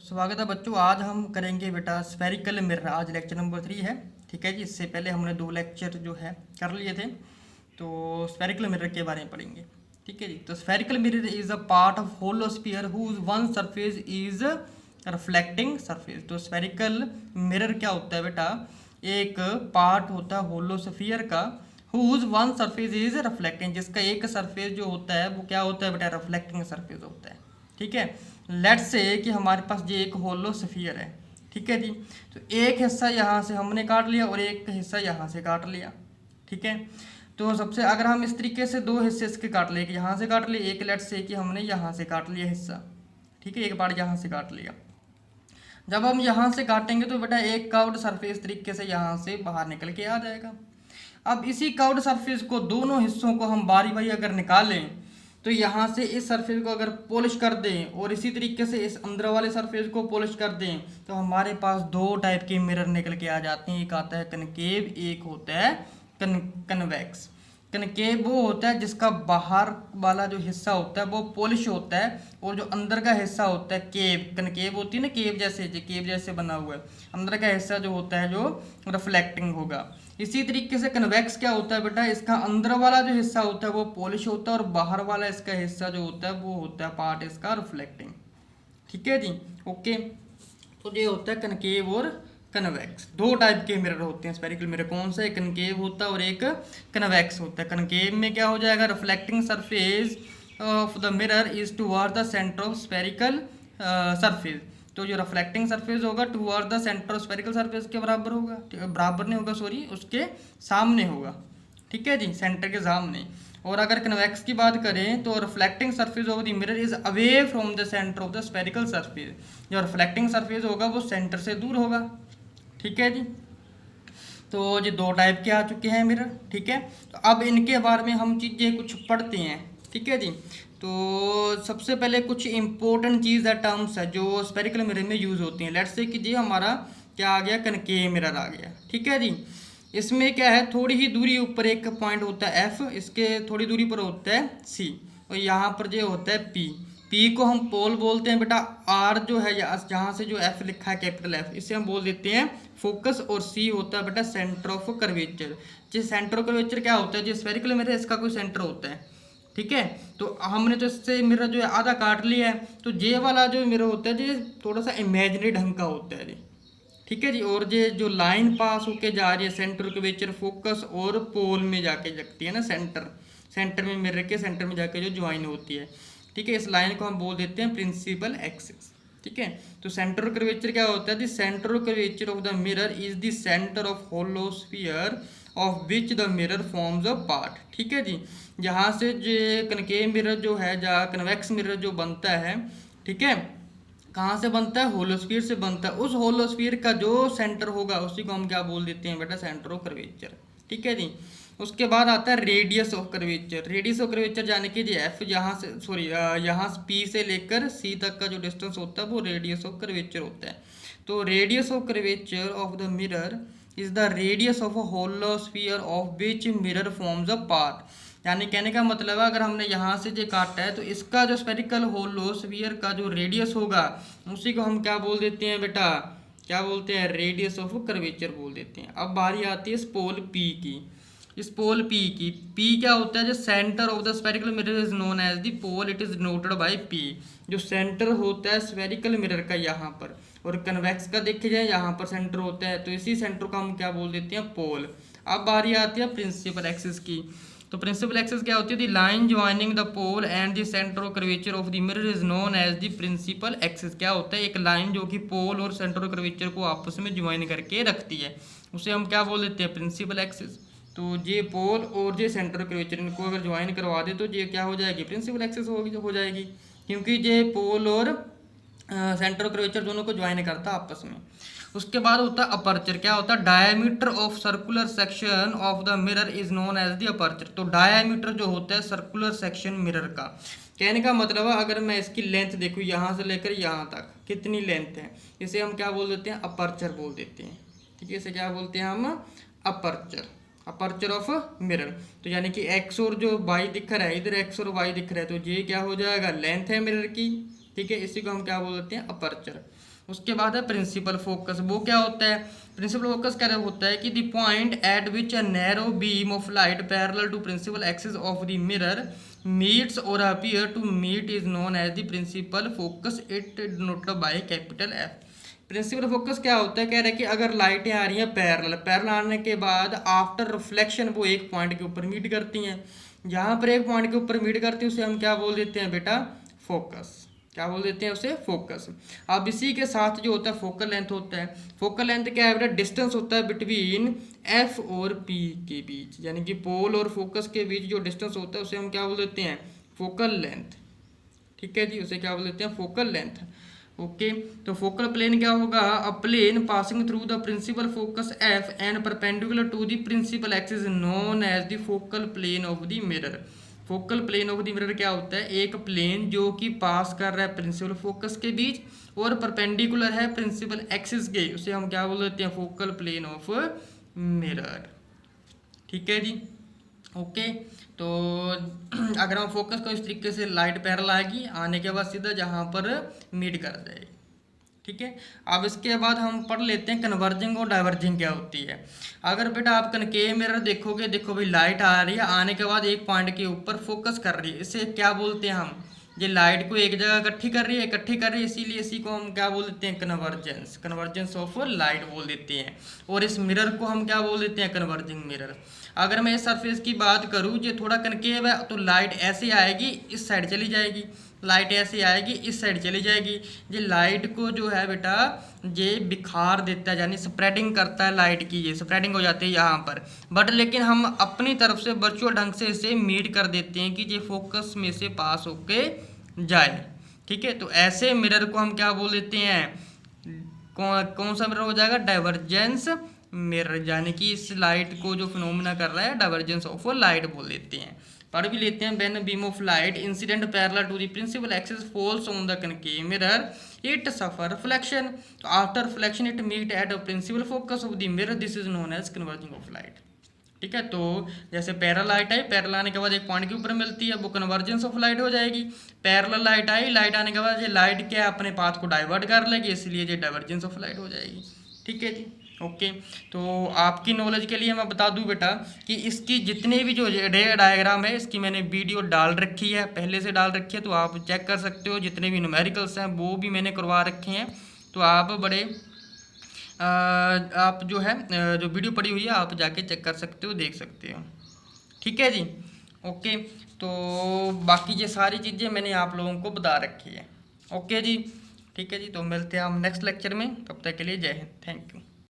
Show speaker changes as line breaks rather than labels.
स्वागत है बच्चों। आज हम करेंगे बेटा स्फेरिकल मिरर। आज लेक्चर नंबर 3 है। ठीक है जी। इससे पहले हमने 2 लेक्चर जो है कर लिए थे, तो स्फेरिकल मिरर के बारे में पढ़ेंगे। ठीक है जी। तो spherical mirror is a part of hollow sphere whose one surface is reflecting surface. तो स्फेरिकल मिरर क्या होता है बेटा? एक पार्ट होता है होलो स्फीयर का, whose one surface is reflecting, जिसका एक सरफेस जो होता है वो क्या होता है बेटा? रिफ्लेक्टिंग सरफेस होता है। ठीक है। लेट्स से कि हमारे पास ये एक होलो स्फीयर है। ठीक है जी। तो एक हिस्सा यहाँ से हमने काट लिया और एक हिस्सा यहाँ से काट लिया। ठीक है। तो सबसे अगर हम इस तरीके से दो हिस्से इसके काट ले, यहाँ से काट लिए, एक लेट्स से कि हमने यहाँ से काट लिया हिस्सा। ठीक है। एक बार यहाँ से काट लिया। जब हम यहाँ से काटेंगे तो बेटा एक कर्व्ड सरफेस तरीके से यहाँ से बाहर निकल के आ जाएगा। अब इसी कर्व्ड सरफेस को दोनों हिस्सों को हम बारी बारी अगर निकालें तो यहाँ से इस सरफेस को अगर पॉलिश कर दें और इसी तरीके से इस अंदर वाले सरफेस को पॉलिश कर दें तो हमारे पास दो टाइप के मिरर निकल के आ जाते हैं। एक आता है कनकेव, एक होता है कन्वेक्स। कनकेव वो होता है जिसका बाहर वाला जो हिस्सा होता है वो पॉलिश होता है, और जो अंदर का हिस्सा होता है केव, कनकेव होती है ना, केव जैसे बना हुआ है, अंदर का हिस्सा जो होता है जो रिफ्लेक्टिंग होगा। इसी तरीके से कन्वेक्स क्या होता है बेटा? इसका अंदर वाला जो हिस्सा होता है वो पॉलिश होता है और बाहर वाला इसका हिस्सा जो होता है वो होता है पार्ट इसका रिफ्लेक्टिंग। ठीक है जी। ओके। तो ये होता है कनकेव और कन्वेक्स। दो टाइप के मिरर होते हैं स्फेरिकल मिरर। कौन सा? एक कनकेव होता है और एक कन्वेक्स होता है। कनकेव में क्या हो जाएगा? Reflecting surface of the mirror is toward the centre of spherical surface. तो जो रिफ्लेक्टिंग सरफेस होगा toward the centre of spherical surface के बराबर होगा, बराबर नहीं होगा, सॉरी, उसके सामने होगा। ठीक है जी, सेंटर के सामने। और अगर कन्वेक्स की बात करें तो reflecting surface of the mirror is away from the centre of the spherical surface. जो रिफ्लेक्टिंग सरफेस होगा वो सेंटर से दूर होगा। ठीक है जी। तो ये दो टाइप के आ चुके हैं मिरर। ठीक है। तो अब इनके बारे में हम चीज़ें कुछ पढ़ते हैं। ठीक है जी। तो सबसे पहले कुछ इंपॉर्टेंट चीज़ है, टर्म्स है जो स्फेरिकल मिरर में यूज़ होती हैं। लेट्स से कि जी हमारा क्या आ गया? कनकेव मिरर आ गया। ठीक है जी। इसमें क्या है, थोड़ी ही दूरी ऊपर एक पॉइंट होता है एफ, इसके थोड़ी दूरी पर होता है सी, और यहाँ पर जो होता है पी। पी को हम पोल बोलते हैं बेटा। आर जो है जहाँ से जो एफ लिखा है कैपिटल एफ, इसे हम बोल देते हैं फोकस, और सी होता है बेटा सेंटर ऑफ कर्वेचर। जिस सेंटर ऑफ कर्वेचर क्या होता है? जो स्फेरिकल मिरर है इसका कोई सेंटर होता है। ठीक है। तो हमने तो इससे मिरर जो है आधा काट लिया है, तो ये वाला जो मिरर होता है ये थोड़ा सा इमेजिनरी ढंग का होता है जी। ठीक है जी। और ये जो लाइन पास होके जा रही है सेंटर कर्वेचर फोकस और पोल में जाके लगती है ना, सेंटर में, मिरर के सेंटर में जाके जो ज्वाइन होती है। ठीक है। इस लाइन को हम बोल देते हैं प्रिंसिपल एक्सिस। ठीक है। तो सेंटर कर्वेचर क्या होता है? The centre curvature of the mirror is the centre of hollow sphere of which the mirror forms a part. ठीक है जी। यहाँ से जो कनकेव मिरर जो है, जहाँ कन्वेक्स मिरर जो बनता है, ठीक है, कहाँ से बनता है? होलोस्फीयर से बनता है। उस होलोस्फीयर का जो सेंटर होगा उसी को हम क्या बोल देते हैं बेटा? Centre of curvature. ठीक है जी। उसके बाद आता है radius of curvature. Radius of curvature जाने की जी एफ, यहाँ से, सॉरी, यहाँ पी से लेकर सी तक का जो डिस्टेंस होता है वो रेडियस ऑफ कर्वेचर होता है। तो radius of curvature of the mirror is the radius of a hollow sphere of which mirror forms a part. यानी कहने का मतलब है, अगर हमने यहाँ से जो काटा है तो इसका जो स्फेरिकल होलोस्फीयर का जो रेडियस होगा उसी को हम क्या बोल देते हैं बेटा? क्या बोलते हैं? रेडियस ऑफ कर्वेचर बोल देते हैं। अब बारी आती है इस पोल पी की। इस पोल पी की, पी क्या होता है? जो centre of the spherical mirror is known as the pole, it is denoted by P. जो सेंटर होता है स्फेरिकल मिरर का यहाँ पर, और कन्वेक्स का देखे जाए यहाँ पर सेंटर होता है, तो इसी सेंटर को हम क्या बोल देते हैं? पोल। अब बारी आती है प्रिंसिपल एक्सिस की। तो प्रिंसिपल एक्सिस क्या होती है? The line joining the pole and the centre of curvature of the mirror is known as the principal axis. क्या होता है? एक लाइन जो कि पोल और सेंटर ऑफ कर्वेचर को आपस में ज्वाइन करके रखती है, उसे हम क्या बोल देते हैं? Principal axis. तो ये पोल और ये सेंटर ऑफ कर्वेचर, इनको अगर ज्वाइन करवा दे तो ये क्या हो जाएगी? प्रिंसिपल एक्सिस हो जाएगी, क्योंकि ये पोल और सेंटर ऑफ कर्वेचर दोनों को ज्वाइन करता है आपस में। उसके बाद होता है अपर्चर। क्या होता है? Diameter of circular section of the mirror is known as the aperture. तो डायमीटर जो होता है सर्कुलर सेक्शन मिरर का, कहने का मतलब है अगर मैं इसकी लेंथ देखूँ यहाँ से लेकर यहाँ तक कितनी लेंथ है, इसे हम क्या बोल देते हैं? अपर्चर बोल देते हैं। ठीक है। इसे क्या बोलते हैं हम? अपर्चर। Aperture of mirror. तो यानी कि एक्स और जो वाई दिख रहा है, इधर एक्स और वाई दिख रहा है, तो ये क्या हो जाएगा? लेंथ है मिरर की। ठीक है। इसी को हम क्या बोल देते हैं? अपर्चर। उसके बाद है प्रिंसिपल फोकस। वो क्या होता है? प्रिंसिपल फोकस क्या होता है कि the point at which a narrow beam of light parallel to principal axis of the mirror meets or appear to meet is known as the principal focus. It denoted by capital F. Principal focus क्या होता है? कह रहे हैं कि अगर लाइटें आ रही हैं पैरेलल आने के बाद आफ्टर रिफ्लेक्शन वो एक पॉइंट के ऊपर मीट करती हैं। जहाँ पर एक पॉइंट के ऊपर मीट करती है उसे हम क्या बोल देते हैं बेटा? फोकस। क्या बोल देते हैं उसे? फोकस। अब इसी के साथ जो होता है फोकल लेंथ होता है। फोकल लेंथ क्या है बेटा? डिस्टेंस होता है बिटवीन एफ और पी के बीच, यानी कि पोल और फोकस के बीच जो डिस्टेंस होता है उसे हम क्या बोल देते हैं? Focal length. ठीक है जी, उसे क्या बोल देते हैं? Focal length. ओके, तो फोकल प्लेन क्या होगा? A plane passing through the principal focus F and perpendicular to the principal axis known as the focal plane of the mirror. Focal plane of the mirror क्या होता है? एक plane जो कि पास कर रहा है प्रिंसिपल फोकस के बीच और परपेंडिकुलर है प्रिंसिपल एक्सिस के, उसे हम क्या बोल देते हैं? Focal plane of mirror. ठीक है जी, ओके। तो अगर हम फोकस को इस तरीके से लाइट पैरेलल आएगी, आने के बाद सीधा जहाँ पर मीट कर जाएगी। ठीक है, अब इसके बाद हम पढ़ लेते हैं कन्वर्जिंग और डाइवर्जिंग क्या होती है। अगर बेटा आप कनकेव मिरर देखोगे, देखो भाई लाइट आ रही है, आने के बाद एक पॉइंट के ऊपर फोकस कर रही है, इसे क्या बोलते हैं हम? ये लाइट को एक जगह इकट्ठी कर रही है, इसीलिए इसी को हम क्या बोल देते हैं? कन्वर्जेंस। कन्वर्जेंस ऑफ लाइट बोल देते हैं। और इस मिरर को हम क्या बोल देते हैं? Converging mirror. अगर मैं इस सरफेस की बात करूँ जो थोड़ा कनकेव है, तो लाइट ऐसे आएगी, इस साइड चली जाएगी, लाइट ऐसे आएगी, इस साइड चली जाएगी। ये लाइट को जो है बेटा ये बिखार देता है, यानी स्प्रेडिंग करता है लाइट की, ये स्प्रेडिंग हो जाती है यहाँ पर। बट लेकिन हम अपनी तरफ से वर्चुअल ढंग से इसे मीट कर देते हैं कि ये फोकस में से पास होके जाए। ठीक है, तो ऐसे मिरर को हम क्या बोल देते हैं? कौन सा मिरर हो जाएगा? डाइवर्जेंस मिरर, यानी कि इस लाइट को जो फिनोमिना कर रहा है डाइवर्जेंस ऑफ लाइट बोल देते हैं। पढ़ भी लेते हैं। When beam of light incident parallel to the principal axis falls on the concave mirror it suffer reflection. तो after reflection it meet at a principal focus of the mirror, this is known as converging of light. ठीक है, तो जैसे parallel light आई, parallel आने के बाद एक point के ऊपर मिलती है, वो कन्वर्जेंस ऑफ लाइट हो जाएगी। पैरेलल लाइट आई, लाइट आने के बाद ये लाइट क्या अपने पाथ को डाइवर्ट कर लेगी, इसलिए ये डाइवर्जेंस ऑफ लाइट हो जाएगी। ठीक है जी, ओके। तो आपकी नॉलेज के लिए मैं बता दूं बेटा कि इसकी जितने भी जो रे डायग्राम है, इसकी मैंने वीडियो डाल रखी है, पहले से डाल रखी है, तो आप चेक कर सकते हो। जितने भी न्यूमेरिकल्स हैं वो भी मैंने करवा रखे हैं, तो आप आप जो है जो वीडियो पड़ी हुई है आप जाके चेक कर सकते हो, देख सकते हो। ठीक है जी, ओके। तो बाकी ये सारी चीज़ें मैंने आप लोगों को बता रखी है। ओके जी, ठीक है जी। तो मिलते हैं हम नेक्स्ट लेक्चर में, तब तक के लिए जय हिंद, थैंक यू।